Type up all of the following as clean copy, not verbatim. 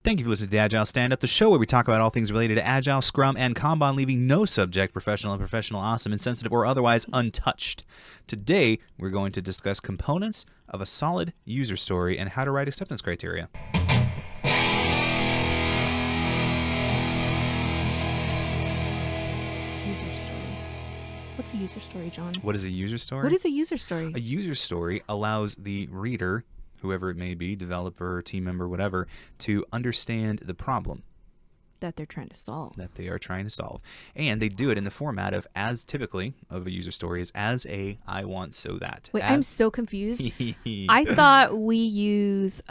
Thank you for listening to the Agile Standup, the show where we talk about all things related to Agile, Scrum, and Kanban, leaving no subject, professional, unprofessional, awesome, insensitive, or otherwise untouched. Today, we're going to discuss components of a solid user story and how to write acceptance criteria. User story. What's a user story, John? What is a user story? What is a user story? A user story allows the reader, whoever it may be, developer, team member, whatever, to understand the problem That they're trying to solve. that they are trying to solve. And they do it in the format of, as typically of a user story, is as a I want so that. Wait, I'm so confused. I thought we use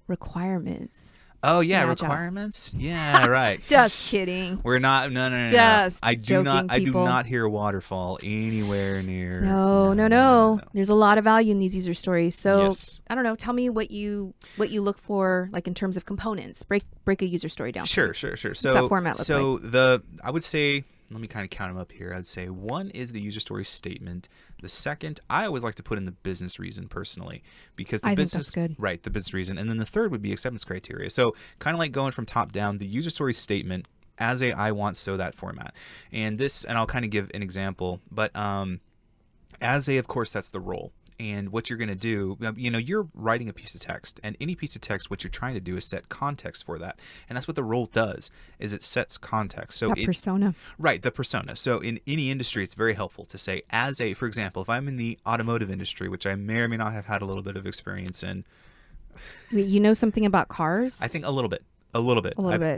requirements. Oh, yeah, Agile. Requirements? Yeah, right. Just kidding. We're not, no. Just I do joking, not, I do people. not hear waterfall anywhere near. No. There's a lot of value in these user stories. So Yes. I don't know. Tell me what you look for, like in terms of components. Break a user story down. Sure. So, that format look I would say, let me kind of count them up here. I'd say one is the user story statement. The second, I always like to put in the business reason personally, because the I think business, that's good. Right, the business reason. And then the third would be acceptance criteria. So kind of like going from top down, the user story statement as a I want so that format. And I'll kind of give an example, but as a, of course, that's the role. And what you're going to do, you're writing a piece of text, and any piece of text, what you're trying to do is set context for that. And that's what the role does, is it sets context. So That persona. Right, the persona. So in any industry, it's very helpful to say for example, if I'm in the automotive industry, which I may or may not have had a little bit of experience in. You know something about cars? I think a little bit. A little bit.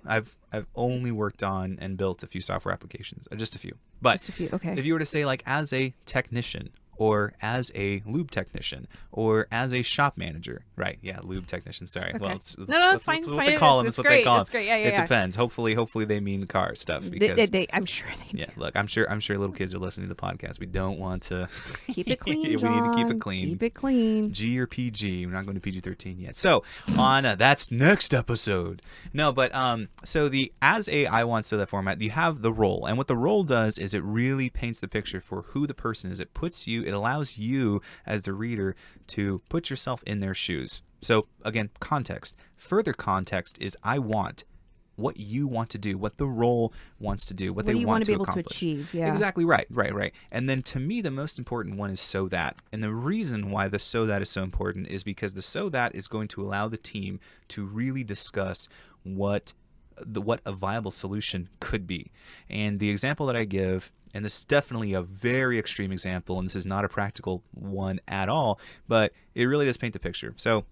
I've I've only worked on and built a few software applications, just a few. But Just a few. Okay. if you were to say like as a technician, or as a lube technician, or as a shop manager, right? Yeah, lube technician. Sorry. Okay. Well, it's it's that's fine. what they call them. It's That's what they great. call It's them. great. Yeah. It depends. Hopefully they mean car stuff because I'm sure they do. yeah. Look, I'm sure little kids are listening to the podcast. We don't want to Keep it clean, we need to keep John. it clean. Keep it clean. G or PG. We're not going to PG-13 yet. So on that's next episode. No, but so the as a I want so that format, you have the role, and what the role does is it really paints the picture for who the person is. It allows you as the reader to put yourself in their shoes. So again, context. Further context is I want what you want to do, what the role wants to do, what they do you want to be able accomplish. to achieve? Yeah. Exactly right. And then to me, the most important one is so that. And the reason why the so that is so important is because the so that is going to allow the team to really discuss what a viable solution could be. And the example that I give, and this is definitely a very extreme example, and this is not a practical one at all, but it really does paint the picture. So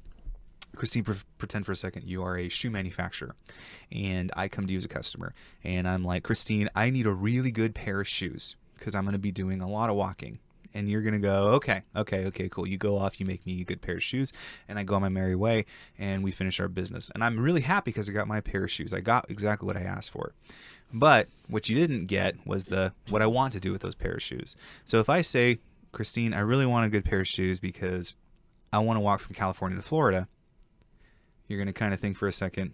Christine, pretend for a second you are a shoe manufacturer, and I come to you as a customer, and I'm like, Christine, I need a really good pair of shoes because I'm going to be doing a lot of walking. And you're going to go, okay, cool. You go off, you make me a good pair of shoes, and I go on my merry way, and we finish our business. And I'm really happy because I got my pair of shoes. I got exactly what I asked for. But what you didn't get was what I want to do with those pair of shoes. So if I say, Christine, I really want a good pair of shoes because I want to walk from California to Florida, you're going to kind of think for a second,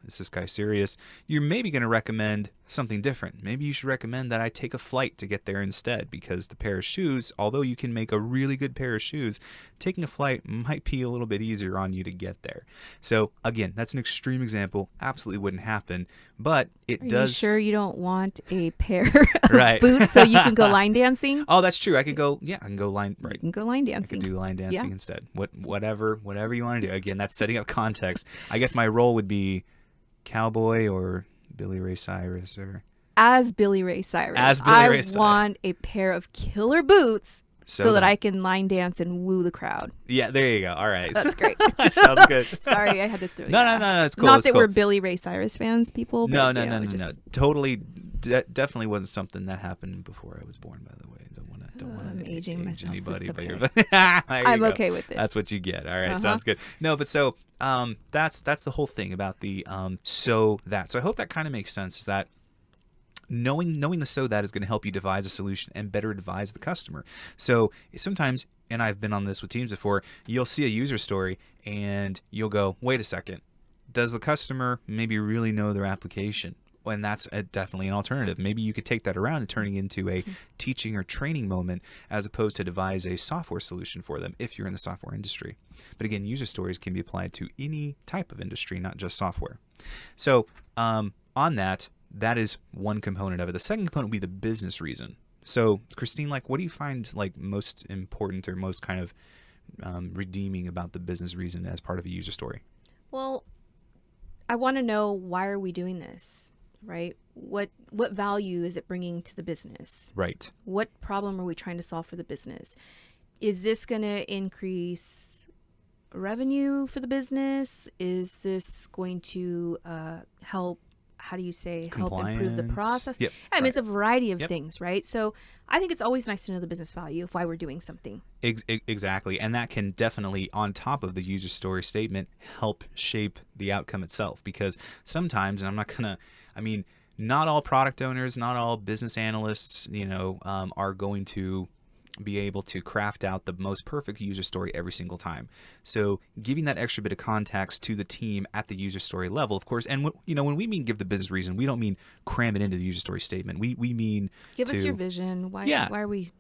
is this guy serious? You're maybe going to recommend something different. Maybe you should recommend that I take a flight to get there instead, because the pair of shoes, although you can make a really good pair of shoes, taking a flight might be a little bit easier on you to get there. So again, that's an extreme example. Absolutely wouldn't happen, but it does. Are you sure you don't want a pair Right. of boots so you can go line dancing? Oh, that's true. I can go line. Right. You can go line I dancing. could do line dancing instead. Whatever you want to do. Again, that's setting up context. I guess my role would be cowboy or Billy Ray Cyrus or As Billy Ray Cyrus. I want a pair of killer boots so that I can line dance and woo the crowd. Yeah, there you go. All right. That's great. Sounds good. Sorry, I had to throw you No, off. it's cool. Not it's that cool. we're Billy Ray Cyrus fans, people. No. But, No. Totally, definitely wasn't something that happened before I was born, by the way. Don't want to aging myself. anybody. It's okay. But I'm okay with it. That's what you get. All right, sounds good. No, but so that's the whole thing about the so that. So I hope that kind of makes sense. Is that knowing the so that is going to help you devise a solution and better advise the customer. So sometimes, and I've been on this with teams before, you'll see a user story and you'll go, wait a second, does the customer maybe really know their application? And that's definitely an alternative. Maybe you could take that around and turn it into a teaching or training moment as opposed to devise a software solution for them if you're in the software industry. But again, user stories can be applied to any type of industry, not just software. So on that is one component of it. The second component would be the business reason. So Christine, like, what do you find like most important or most kind of redeeming about the business reason as part of a user story? Well, I want to know, why are we doing this, right? What value is it bringing to the business? Right. What problem are we trying to solve for the business? Is this going to increase revenue for the business? Is this going to help, how do you say, help improve the process? Yep. I mean, it's a variety of things, right? So I think it's always nice to know the business value of why we're doing something. Exactly. And that can definitely, on top of the user story statement, help shape the outcome itself. Because sometimes, and I'm not going to, I mean, not all product owners, not all business analysts, are going to be able to craft out the most perfect user story every single time. So giving that extra bit of context to the team at the user story level, of course, and when we mean give the business reason, we don't mean cram it into the user story statement. We mean give us your vision. Why are we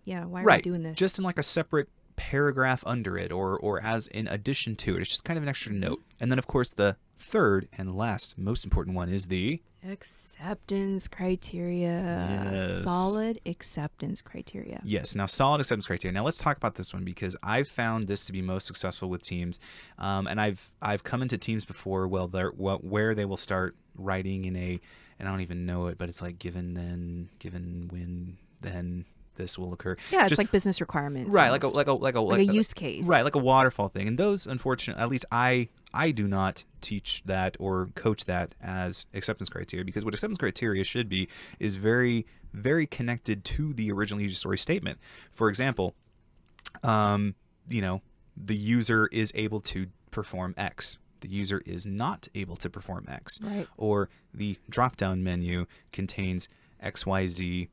doing this? Just in like a separate paragraph under it or as in addition to it. It's just kind of an extra note. And then of course the third and last most important one is the acceptance criteria. Yes. Solid acceptance criteria. Yes. Now, solid acceptance criteria. Now, let's talk about this one because I've found this to be most successful with teams, and I've come into teams before. Where they will start writing in and I don't even know it, but it's like given when then this will occur. Yeah, it's like business requirements. Right, almost. like a use case. Right, like a waterfall thing. And those, unfortunately, at least I do not teach that or coach that as acceptance criteria, because what acceptance criteria should be is very, very connected to the original user story statement. For example, the user is able to perform X. The user is not able to perform X. Right. Or the drop-down menu contains XYZ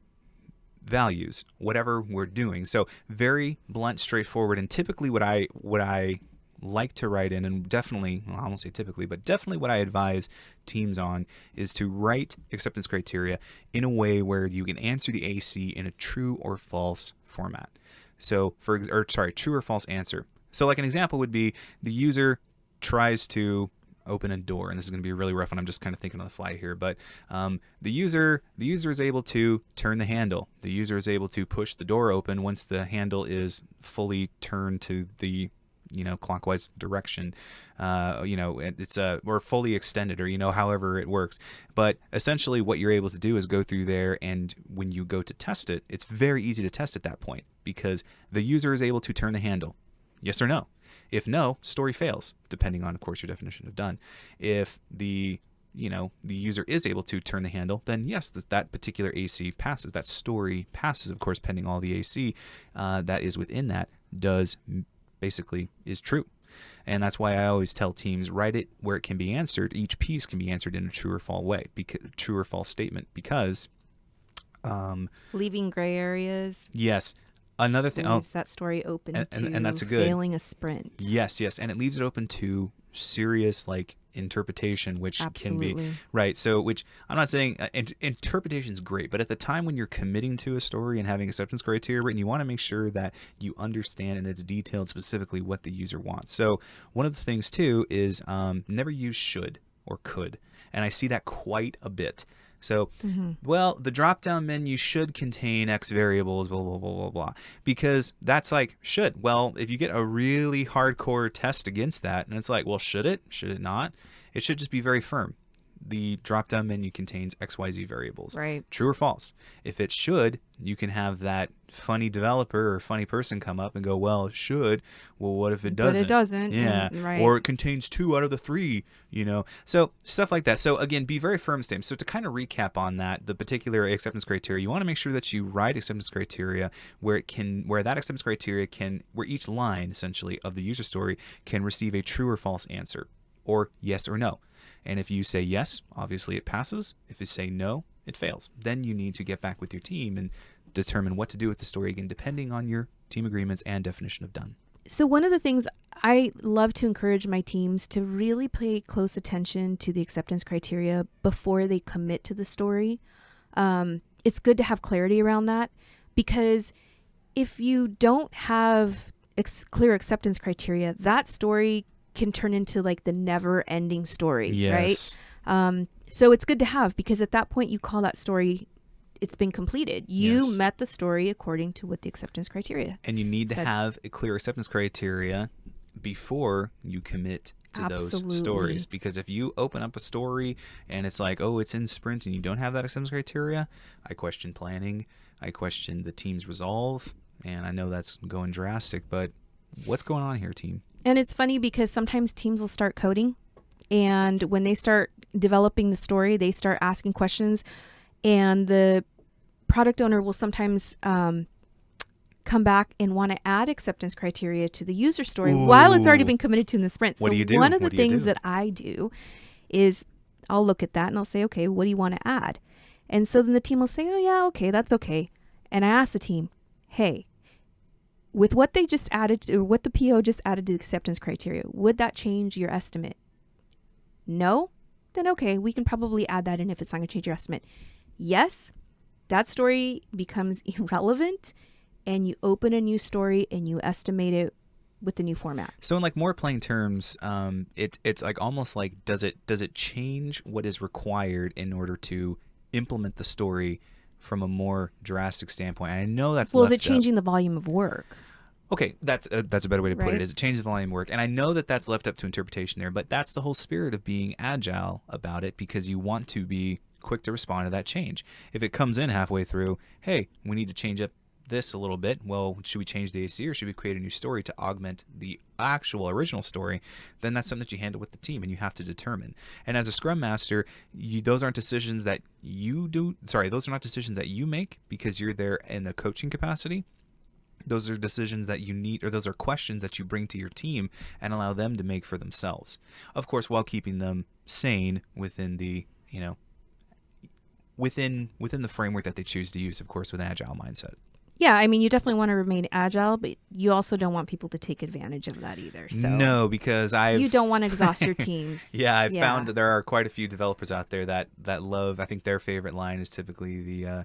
values, whatever we're doing. So very blunt, straightforward, and typically what I like to write in, and definitely, well, I won't say typically, but definitely what I advise teams on is to write acceptance criteria in a way where you can answer the AC in a true or false format. So true or false answer. So like an example would be the user tries to open a door, and this is going to be really rough, and I'm just kind of thinking on the fly here, but the user is able to turn the handle. The user is able to push the door open once the handle is fully turned to the clockwise direction, it's or fully extended, or however it works. But essentially what you're able to do is go through there, and when you go to test it, it's very easy to test at that point because the user is able to turn the handle, yes or no. If no, story fails, depending on, of course, your definition of done. If the user is able to turn the handle, then yes, that particular AC passes. That story passes, of course, pending all the AC that is within that basically is true. And that's why I always tell teams, write it where it can be answered. Each piece can be answered in a true or false statement, because leaving gray areas. Yes. Another thing leaves that story open and that's a good failing a sprint. Yes, and it leaves it open to serious interpretation, which Absolutely. can be right. So, which I'm not saying interpretation is great, but at the time when you're committing to a story and having acceptance criteria written, you want to make sure that you understand and it's detailed specifically what the user wants. So, one of the things too is never use should or could, and I see that quite a bit. So, well, the drop-down menu should contain X variables, blah, blah, blah, blah, blah, because that's like should. Well, if you get a really hardcore test against that, and it's like, well, should it? Should it not? It should just be very firm. The drop-down menu contains XYZ variables. Right. True or false? If it should, you can have that funny developer or funny person come up and go, well, it should. Well, what if it doesn't? But it doesn't. Yeah. Right. Or it contains 2 out of the 3, So stuff like that. So again, be very firm statements. So to kind of recap on that, the particular acceptance criteria, you want to make sure that you write acceptance criteria where that acceptance criteria where each line essentially of the user story can receive a true or false answer, or yes or no. And if you say yes, obviously it passes. If you say no, it fails. Then you need to get back with your team and determine what to do with the story, again, depending on your team agreements and definition of done. So one of the things I love to encourage my teams to really pay close attention to the acceptance criteria before they commit to the story. It's good to have clarity around that, because if you don't have clear acceptance criteria, that story can turn into like the never ending story, Yes. right? So it's good to have, because at that point you call that story, it's been completed. You Yes. met the story according to what the acceptance criteria. And you need to said. have a clear acceptance criteria before you commit to Absolutely. those stories. Because if you open up a story and it's like, oh, it's in sprint and you don't have that acceptance criteria, I question planning. I question the team's resolve. And I know that's going drastic, but what's going on here, team? And it's funny because sometimes teams will start coding, and when they start developing the story, they start asking questions, and the product owner will sometimes come back and want to add acceptance criteria to the user story while it's already been committed to in the sprint. What so do you do? One of the What do you things do? that I do is I'll look at that and I'll say, okay, what do you want to add? And so then the team will say, oh yeah, okay, that's okay. And I ask the team, hey, with what they just added to, or what the PO just added to the acceptance criteria, would that change your estimate? No? Then okay, we can probably add that in if it's not going to change your estimate. Yes, that story becomes irrelevant, and you open a new story and you estimate it with the new format. So in like more plain terms, it's like almost like does it change what is required in order to implement the story from a more drastic standpoint? And I know that's Well, is left it changing the volume of work? Okay, that's a better way to put Right. it. Is it changes the volume of work? And I know that that's left up to interpretation there, but that's the whole spirit of being agile about it, because you want to be quick to respond to that change. If it comes in halfway through, hey, we need to change up this a little bit. Well, should we change the AC or should we create a new story to augment the actual original story? Then that's something that you handle with the team and you have to determine. And as a Scrum Master, those aren't decisions that you do. Sorry, those are not decisions that you make because you're there in the coaching capacity. Those are decisions that you need, or those are questions that you bring to your team and allow them to make for themselves. Of course, while keeping them sane within the, within the framework that they choose to use, of course, with an agile mindset. Yeah, I mean, you definitely want to remain agile, but you also don't want people to take advantage of that either. So No, because you don't want to exhaust your teams. Yeah, I've found that there are quite a few developers out there that love, I think their favorite line is typically the,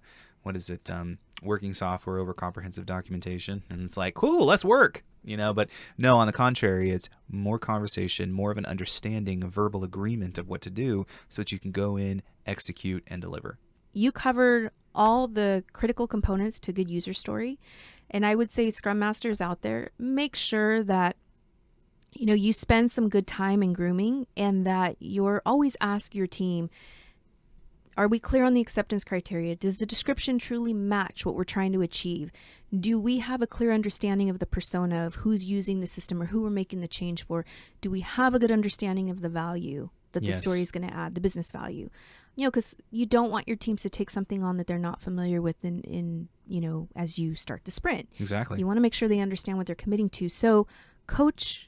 working software over comprehensive documentation. And it's like, cool, let's work, but no, on the contrary, it's more conversation, more of an understanding, a verbal agreement of what to do so that you can go in, execute, and deliver. You covered all the critical components to a good user story. And I would say Scrum Masters out there, make sure that you spend some good time in grooming, and that you're always ask your team, are we clear on the acceptance criteria? Does the description truly match what we're trying to achieve? Do we have a clear understanding of the persona of who's using the system or who we're making the change for? Do we have a good understanding of the value that the story is going to add, the business value? Because you don't want your teams to take something on that they're not familiar with in as you start the sprint. Exactly. You want to make sure they understand what they're committing to. So coach,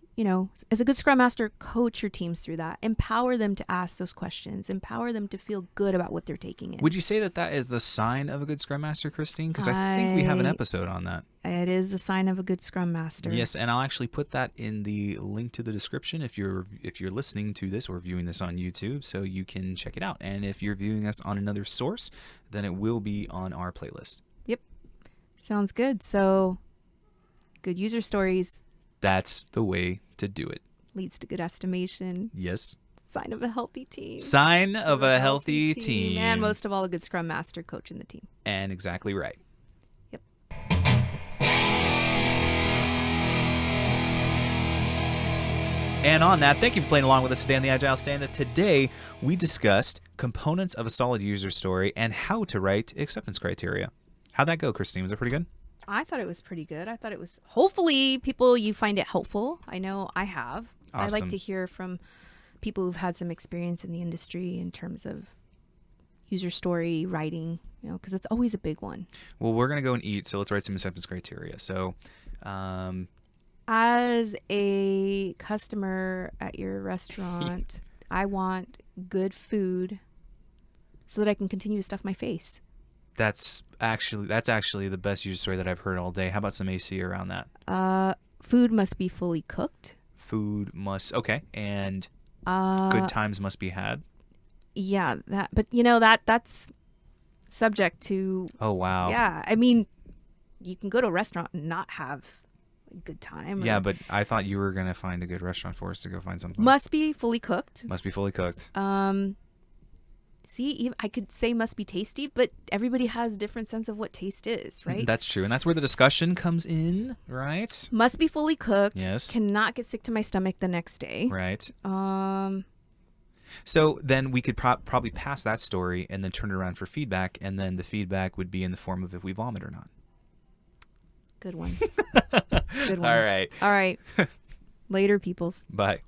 as a good Scrum Master, coach your teams through that. Empower them to ask those questions. Empower them to feel good about what they're taking in. Would you say that is the sign of a good Scrum Master, Christine? Because I think we have an episode on that. It is the sign of a good Scrum Master. Yes, and I'll actually put that in the link to the description if you're listening to this or viewing this on YouTube, so you can check it out. And if you're viewing us on another source, then it will be on our playlist. Yep. Sounds good. So good user stories. That's the way to do it. Leads to good estimation. Yes. Sign of a healthy team. Sign of a healthy team. And most of all, a good Scrum Master coaching the team. And exactly right. Yep. And on that, thank you for playing along with us today on the Agile Standup. Today, we discussed components of a solid user story and how to write acceptance criteria. How'd that go, Christine? Was it pretty good? I thought it was pretty good. I thought it was, hopefully, you find it helpful. I know I have. Awesome. I like to hear from people who've had some experience in the industry in terms of user story writing, because it's always a big one. Well, we're going to go and eat, so let's write some acceptance criteria. So, as a customer at your restaurant, I want good food so that I can continue to stuff my face. That's actually the best user story that I've heard all day. How about some AC around that? Food must be fully cooked. Food must, okay, and good times must be had. Yeah, but that's subject to. Oh wow. Yeah, I mean, you can go to a restaurant and not have good time. Yeah, or- but I thought you were gonna find a good restaurant for us to go find something. must be fully cooked. Must be fully cooked. See, I could say must be tasty, but everybody has a different sense of what taste is, right? That's true, and that's where the discussion comes in, right? Must be fully cooked. Yes. Cannot get sick to my stomach the next day. Right. Um, So then we could probably pass that story and then turn it around for feedback, and then the feedback would be in the form of if we vomit or not. good one. Good one. All right. All right. Later, peoples. Bye.